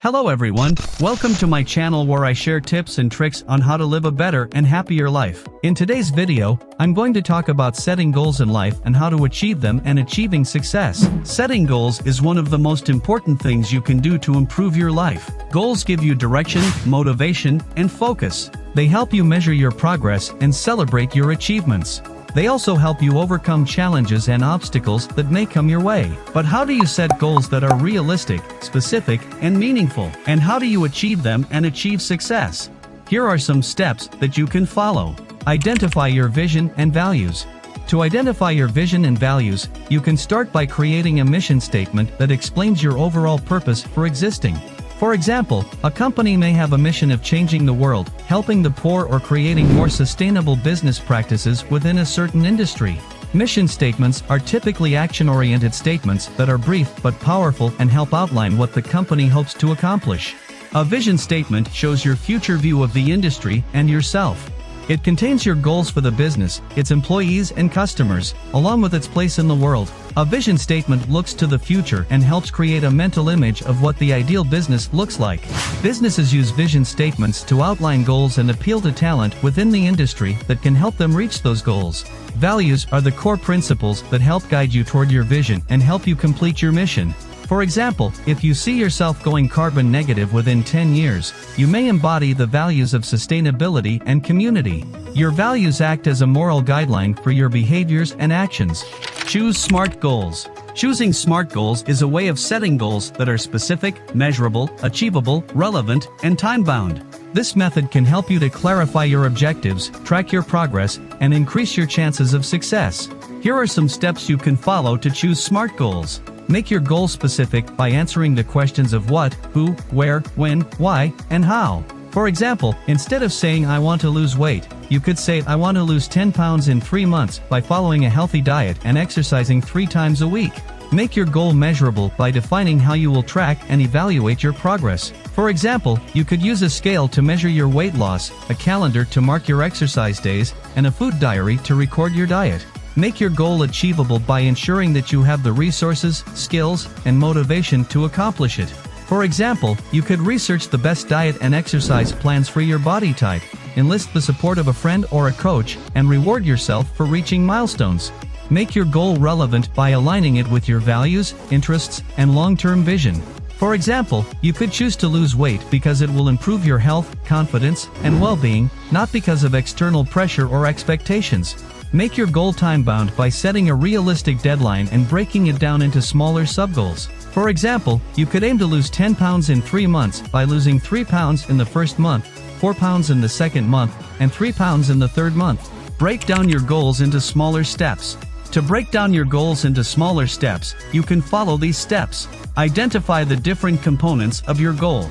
Hello everyone, welcome to my channel where I share tips and tricks on how to live a better and happier life. In today's video, I'm going to talk about setting goals in life and how to achieve them and achieving success. Setting goals is one of the most important things you can do to improve your life. Goals give you direction, motivation, and focus. They help you measure your progress and celebrate your achievements. They also help you overcome challenges and obstacles that may come your way. But how do you set goals that are realistic, specific, and meaningful? And how do you achieve them and achieve success? Here are some steps that you can follow. Identify your vision and values. To identify your vision and values, you can start by creating a mission statement that explains your overall purpose for existing. For example, a company may have a mission of changing the world, helping the poor, or creating more sustainable business practices within a certain industry. Mission statements are typically action-oriented statements that are brief but powerful and help outline what the company hopes to accomplish. A vision statement shows your future view of the industry and yourself. It contains your goals for the business, its employees and customers, along with its place in the world. A vision statement looks to the future and helps create a mental image of what the ideal business looks like. Businesses use vision statements to outline goals and appeal to talent within the industry that can help them reach those goals. Values are the core principles that help guide you toward your vision and help you complete your mission. For example, if you see yourself going carbon negative within 10 years, you may embody the values of sustainability and community. Your values act as a moral guideline for your behaviors and actions. Choose SMART goals. Choosing SMART goals is a way of setting goals that are specific, measurable, achievable, relevant, and time-bound. This method can help you to clarify your objectives, track your progress, and increase your chances of success. Here are some steps you can follow to choose SMART goals. Make your goal specific by answering the questions of what, who, where, when, why, and how. For example, instead of saying I want to lose weight, you could say I want to lose 10 pounds in 3 months by following a healthy diet and exercising 3 times a week. Make your goal measurable by defining how you will track and evaluate your progress. For example, you could use a scale to measure your weight loss, a calendar to mark your exercise days, and a food diary to record your diet. Make your goal achievable by ensuring that you have the resources, skills, and motivation to accomplish it. For example, you could research the best diet and exercise plans for your body type, enlist the support of a friend or a coach, and reward yourself for reaching milestones. Make your goal relevant by aligning it with your values, interests, and long-term vision. For example, you could choose to lose weight because it will improve your health, confidence, and well-being, not because of external pressure or expectations. Make your goal time-bound by setting a realistic deadline and breaking it down into smaller sub-goals. For example, you could aim to lose 10 pounds in 3 months by losing 3 pounds in the first month, 4 pounds in the second month, and 3 pounds in the third month. Break down your goals into smaller steps. To break down your goals into smaller steps, you can follow these steps. Identify the different components of your goal.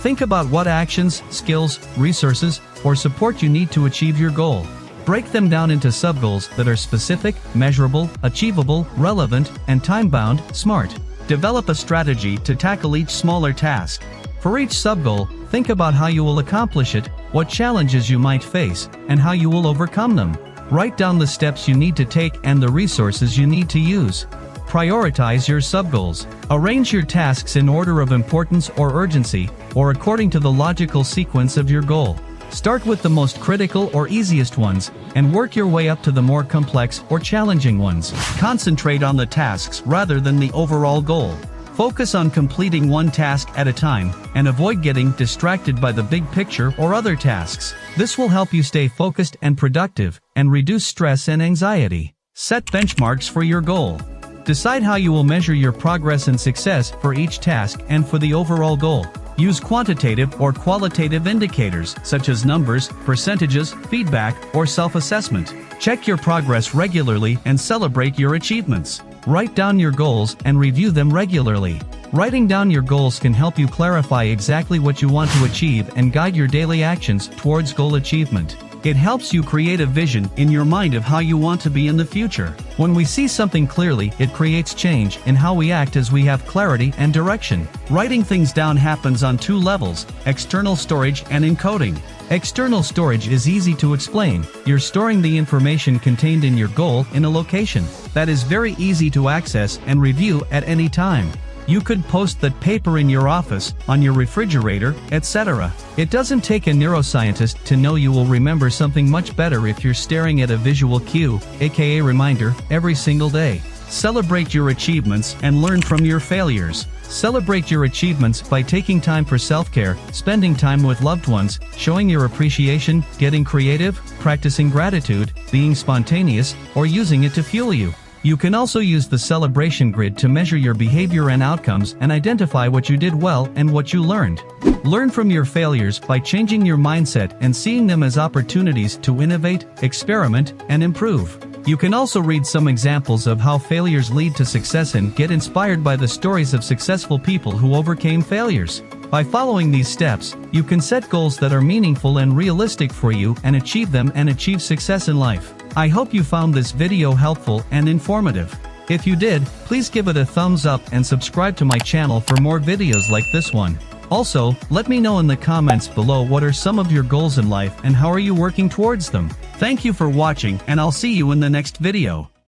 Think about what actions, skills, resources, or support you need to achieve your goal. Break them down into sub-goals that are specific, measurable, achievable, relevant, and time-bound. SMART. Develop a strategy to tackle each smaller task. For each sub-goal, think about how you will accomplish it, what challenges you might face, and how you will overcome them. Write down the steps you need to take and the resources you need to use. Prioritize your sub-goals. Arrange your tasks in order of importance or urgency, or according to the logical sequence of your goal. Start with the most critical or easiest ones, and work your way up to the more complex or challenging ones. Concentrate on the tasks rather than the overall goal. Focus on completing one task at a time, and avoid getting distracted by the big picture or other tasks. This will help you stay focused and productive, and reduce stress and anxiety. Set benchmarks for your goal. Decide how you will measure your progress and success for each task and for the overall goal. Use quantitative or qualitative indicators, such as numbers, percentages, feedback, or self-assessment. Check your progress regularly and celebrate your achievements. Write down your goals and review them regularly. Writing down your goals can help you clarify exactly what you want to achieve and guide your daily actions towards goal achievement. It helps you create a vision in your mind of how you want to be in the future. When we see something clearly, it creates change in how we act as we have clarity and direction. Writing things down happens on 2 levels: external storage and encoding. External storage is easy to explain. You're storing the information contained in your goal in a location that is very easy to access and review at any time. You could post that paper in your office, on your refrigerator, etc. It doesn't take a neuroscientist to know you will remember something much better if you're staring at a visual cue, aka reminder, every single day. Celebrate your achievements and learn from your failures. Celebrate your achievements by taking time for self-care, spending time with loved ones, showing your appreciation, getting creative, practicing gratitude, being spontaneous, or using it to fuel you. You can also use the celebration grid to measure your behavior and outcomes and identify what you did well and what you learned. Learn from your failures by changing your mindset and seeing them as opportunities to innovate, experiment, and improve. You can also read some examples of how failures lead to success and get inspired by the stories of successful people who overcame failures. By following these steps, you can set goals that are meaningful and realistic for you and achieve them and achieve success in life. I hope you found this video helpful and informative. If you did, please give it a thumbs up and subscribe to my channel for more videos like this one. Also, let me know in the comments below what are some of your goals in life and how are you working towards them. Thank you for watching and I'll see you in the next video.